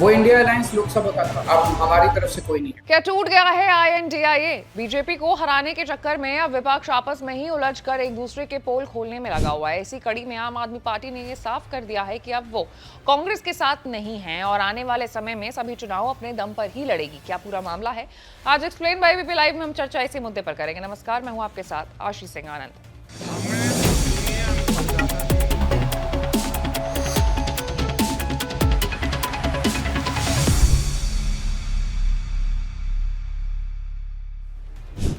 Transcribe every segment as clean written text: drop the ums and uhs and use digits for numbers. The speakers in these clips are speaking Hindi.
वो इंडिया अलायंस लोकसभा का था, अब हमारी तरफ से कोई नहीं है। क्या टूट गया है INDIA? बीजेपी को हराने के चक्कर में अब विपक्ष आपस में ही उलझकर एक दूसरे के पोल खोलने में लगा हुआ है। इसी कड़ी में आम आदमी पार्टी ने ये साफ कर दिया है कि अब वो कांग्रेस के साथ नहीं है और आने वाले समय में सभी चुनाव अपने दम पर ही लड़ेगी। क्या पूरा मामला है? आज एक्सप्लेन बाय बीपी लाइव में हम चर्चा इसी मुद्दे पर करेंगे। नमस्कार, मैं हूं आपके साथ आशीष सिंह आनंद।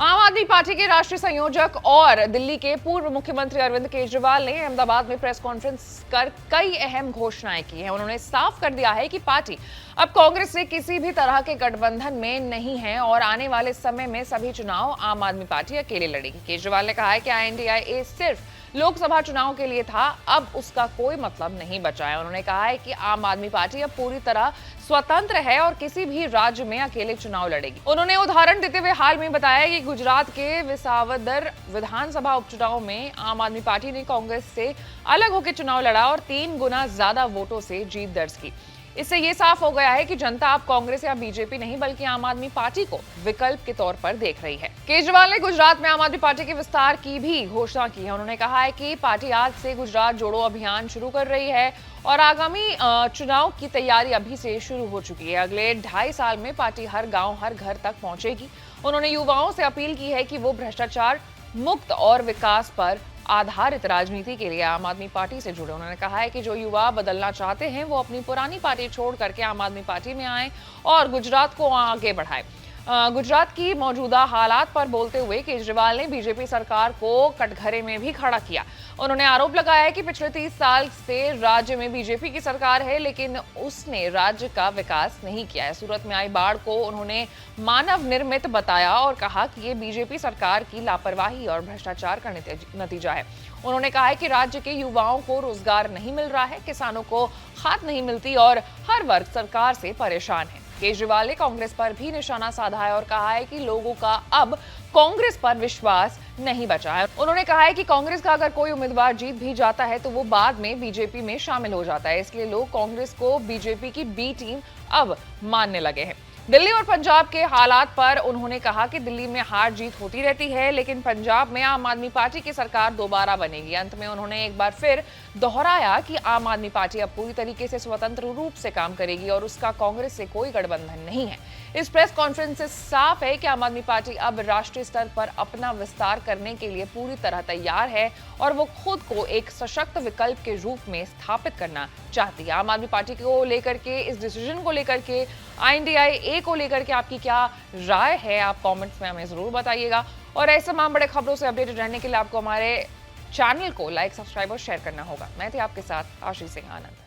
आम आदमी पार्टी के राष्ट्रीय संयोजक और दिल्ली के पूर्व मुख्यमंत्री अरविंद केजरीवाल ने अहमदाबाद में प्रेस कॉन्फ्रेंस कर कई अहम घोषणाएं की हैं। उन्होंने साफ कर दिया है कि पार्टी अब कांग्रेस से किसी भी तरह के गठबंधन में नहीं है और आने वाले समय में सभी चुनाव आम आदमी पार्टी अकेले लड़ेगी। केजरीवाल ने कहा है कि INDIA सिर्फ लोकसभा चुनाव के लिए था, अब उसका कोई मतलब नहीं बचा है। उन्होंने कहा है कि आम आदमी पार्टी अब पूरी तरह स्वतंत्र है और किसी भी राज्य में अकेले चुनाव लड़ेगी। उन्होंने उदाहरण देते हुए हाल में बताया कि गुजरात के विसावदर विधानसभा उपचुनाव में आम आदमी पार्टी ने कांग्रेस से अलग होकर चुनाव लड़ा और 3 गुना ज्यादा वोटों से जीत दर्ज की। इससे ये साफ हो गया है कि जनता अब कांग्रेस या बीजेपी नहीं बल्कि आम आदमी पार्टी को विकल्प के तौर पर देख रही है। केजरीवाल ने गुजरात में आम आदमी पार्टी के विस्तार की भी घोषणा की है। उन्होंने कहा है कि पार्टी आज से गुजरात जोड़ो अभियान शुरू कर रही है और आगामी चुनाव की तैयारी अभी से शुरू हो चुकी है। अगले 2.5 साल में पार्टी हर गाँव हर घर तक पहुंचेगी। उन्होंने युवाओं से अपील की है कि वो भ्रष्टाचार मुक्त और विकास पर आधारित राजनीति के लिए आम आदमी पार्टी से जुड़े। उन्होंने कहा है कि जो युवा बदलना चाहते हैं वो अपनी पुरानी पार्टी छोड़ करके आम आदमी पार्टी में आए और गुजरात को आगे बढ़ाए। गुजरात की मौजूदा हालात पर बोलते हुए केजरीवाल ने बीजेपी सरकार को कटघरे में भी खड़ा किया। उन्होंने आरोप लगाया है कि पिछले 30 साल से राज्य में बीजेपी की सरकार है लेकिन उसने राज्य का विकास नहीं किया है। सूरत में आई बाढ़ को उन्होंने मानव निर्मित बताया और कहा कि ये बीजेपी सरकार की लापरवाही और भ्रष्टाचार का नतीजा है। उन्होंने कहा है कि राज्य के युवाओं को रोजगार नहीं मिल रहा है, किसानों को खाद नहीं मिलती और हर वर्ग सरकार से परेशान है। केजरीवाल ने कांग्रेस पर भी निशाना साधा है और कहा है कि लोगों का अब कांग्रेस पर विश्वास नहीं बचा है। उन्होंने कहा है कि कांग्रेस का अगर कोई उम्मीदवार जीत भी जाता है तो वो बाद में बीजेपी में शामिल हो जाता है, इसलिए लोग कांग्रेस को बीजेपी की बी टीम अब मानने लगे हैं। दिल्ली और पंजाब के हालात पर उन्होंने कहा कि दिल्ली में हार जीत होती रहती है लेकिन पंजाब में आम आदमी पार्टी की सरकार दोबारा बनेगी। अंत में उन्होंने एक बार फिर दोहराया कि आम आदमी पार्टी अब पूरी तरीके से स्वतंत्र रूप से काम करेगी और उसका कांग्रेस से कोई गठबंधन नहीं है। इस प्रेस कॉन्फ्रेंस से साफ है कि आम आदमी पार्टी अब राष्ट्रीय स्तर पर अपना विस्तार करने के लिए पूरी तरह तैयार है और वो खुद को एक सशक्त विकल्प के रूप में स्थापित करना चाहती है। आम आदमी पार्टी को लेकर के, इस डिसीजन को लेकर के, INDIA को लेकर के आपकी क्या राय है, आप कमेंट्स में हमें जरूर बताइएगा। और ऐसे तमाम बड़े खबरों से अपडेटेड रहने के लिए आपको हमारे चैनल को लाइक, सब्सक्राइब और शेयर करना होगा। मैं थी आपके साथ आशीष सिंह आनंद।